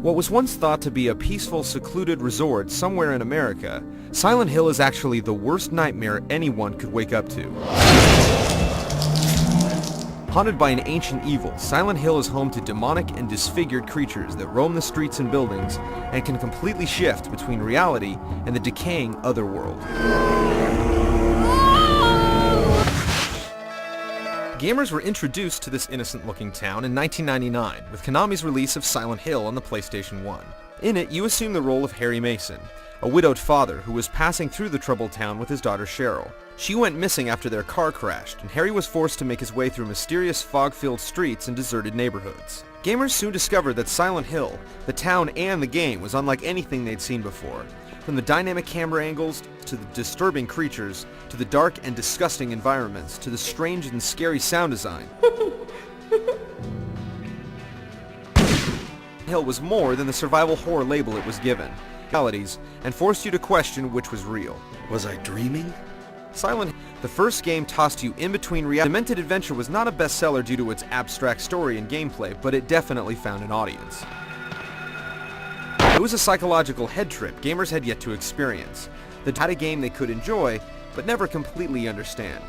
What was once thought to be a peaceful, secluded resort somewhere in America, Silent Hill is actually the worst nightmare anyone could wake up to. Haunted by an ancient evil, Silent Hill is home to demonic and disfigured creatures that roam the streets and buildings and can completely shift between reality and the decaying otherworld. Gamers were introduced to this innocent-looking town in 1999 with Konami's release of Silent Hill on the PlayStation 1. In it, you assume the role of Harry Mason, a widowed father who was passing through the troubled town with his daughter Cheryl. She went missing after their car crashed, and Harry was forced to make his way through mysterious fog-filled streets and deserted neighborhoods. Gamers soon discovered that Silent Hill, the town and the game, was unlike anything they'd seen before. From the dynamic camera angles, to the disturbing creatures, to the dark and disgusting environments, to the strange and scary sound design. Hill was more than the survival horror label it was given, and forced you to question which was real. Was I dreaming? Silent Hill, the first game tossed you in between reality. Demented Adventure was not a bestseller due to its abstract story and gameplay, but it definitely found an audience. It was a psychological head trip gamers had yet to experience. They had a game they could enjoy, but never completely understand.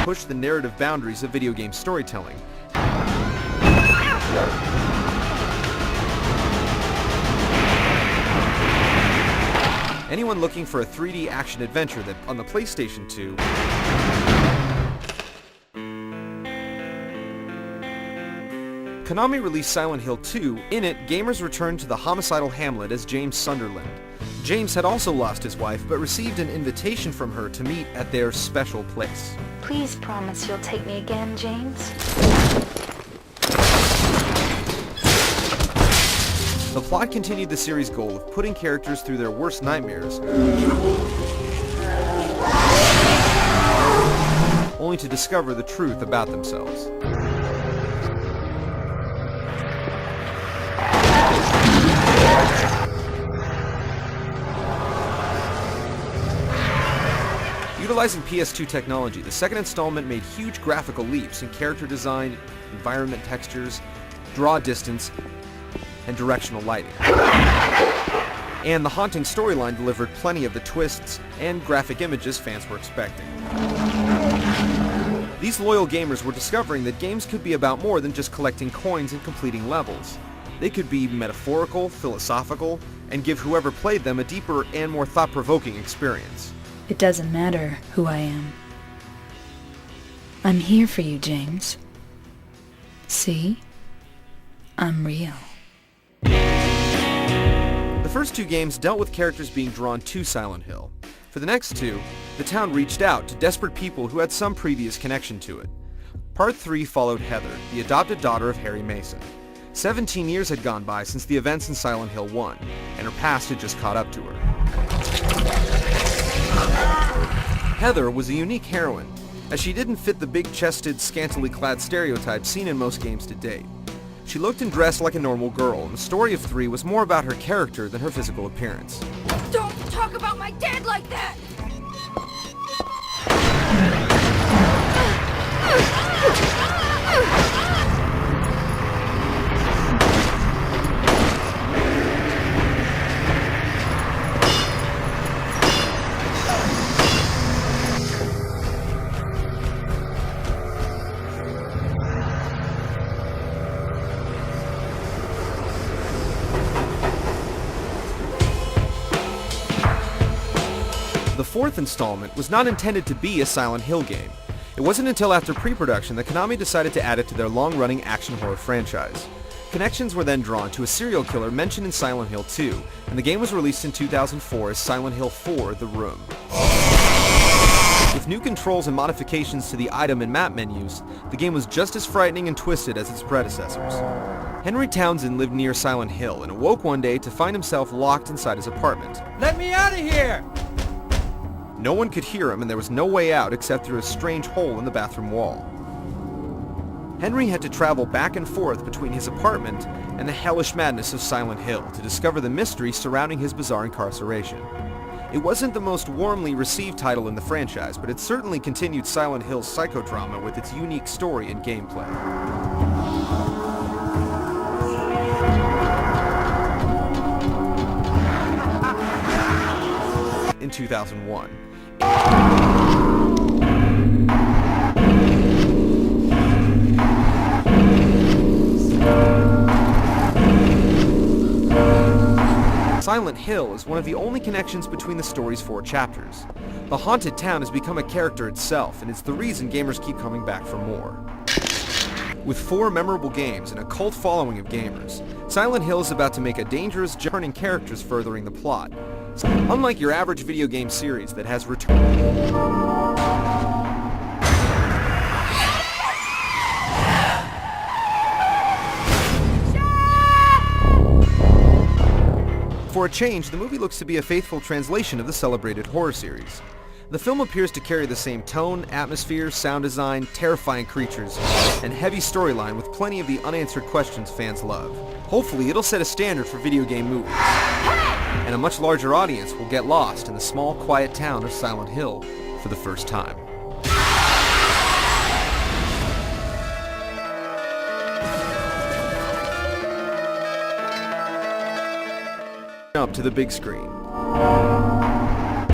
Push the narrative boundaries of video game storytelling. Anyone looking for a 3D action adventure that on the PlayStation 2 Konami released Silent Hill 2. In it, gamers returned to the homicidal hamlet as James Sunderland. James had also lost his wife, but received an invitation from her to meet at their special place. Please promise you'll take me again, James. The plot continued the series' goal of putting characters through their worst nightmares, only to discover the truth about themselves. Utilizing PS2 technology, the second installment made huge graphical leaps in character design, environment textures, draw distance, and directional lighting. And the haunting storyline delivered plenty of the twists and graphic images fans were expecting. These loyal gamers were discovering that games could be about more than just collecting coins and completing levels. They could be metaphorical, philosophical, and give whoever played them a deeper and more thought-provoking experience. It doesn't matter who I am. I'm here for you, James. See? I'm real. The first two games dealt with characters being drawn to Silent Hill. For the next two, the town reached out to desperate people who had some previous connection to it. Part 3 followed Heather, the adopted daughter of Harry Mason. 17 years had gone by since the events in Silent Hill 1, and her past had just caught up to her. Heather was a unique heroine, as she didn't fit the big-chested, scantily clad stereotype seen in most games to date. She looked and dressed like a normal girl, and the story of 3 was more about her character than her physical appearance. Don't talk about my dad like that! The fourth installment was not intended to be a Silent Hill game. It wasn't until after pre-production that Konami decided to add it to their long-running action horror franchise. Connections were then drawn to a serial killer mentioned in Silent Hill 2, and the game was released in 2004 as Silent Hill 4: The Room. With new controls and modifications to the item and map menus, the game was just as frightening and twisted as its predecessors. Henry Townsend lived near Silent Hill and awoke one day to find himself locked inside his apartment. Let me out of here! No one could hear him, and there was no way out except through a strange hole in the bathroom wall. Henry had to travel back and forth between his apartment and the hellish madness of Silent Hill to discover the mystery surrounding his bizarre incarceration. It wasn't the most warmly received title in the franchise, but it certainly continued Silent Hill's psychodrama with its unique story and gameplay. in 2001. Silent Hill is one of the only connections between the story's 4 chapters. The haunted town has become a character itself, and it's the reason gamers keep coming back for more. With 4 memorable games and a cult following of gamers, Silent Hill is about to make a dangerous turning characters furthering the plot. Unlike your average video game series that has For a change, the movie looks to be a faithful translation of the celebrated horror series. The film appears to carry the same tone, atmosphere, sound design, terrifying creatures, and heavy storyline with plenty of the unanswered questions fans love. Hopefully, it'll set a standard for video game movies, and a much larger audience will get lost in the small, quiet town of Silent Hill for the first time. Jump to the big screen.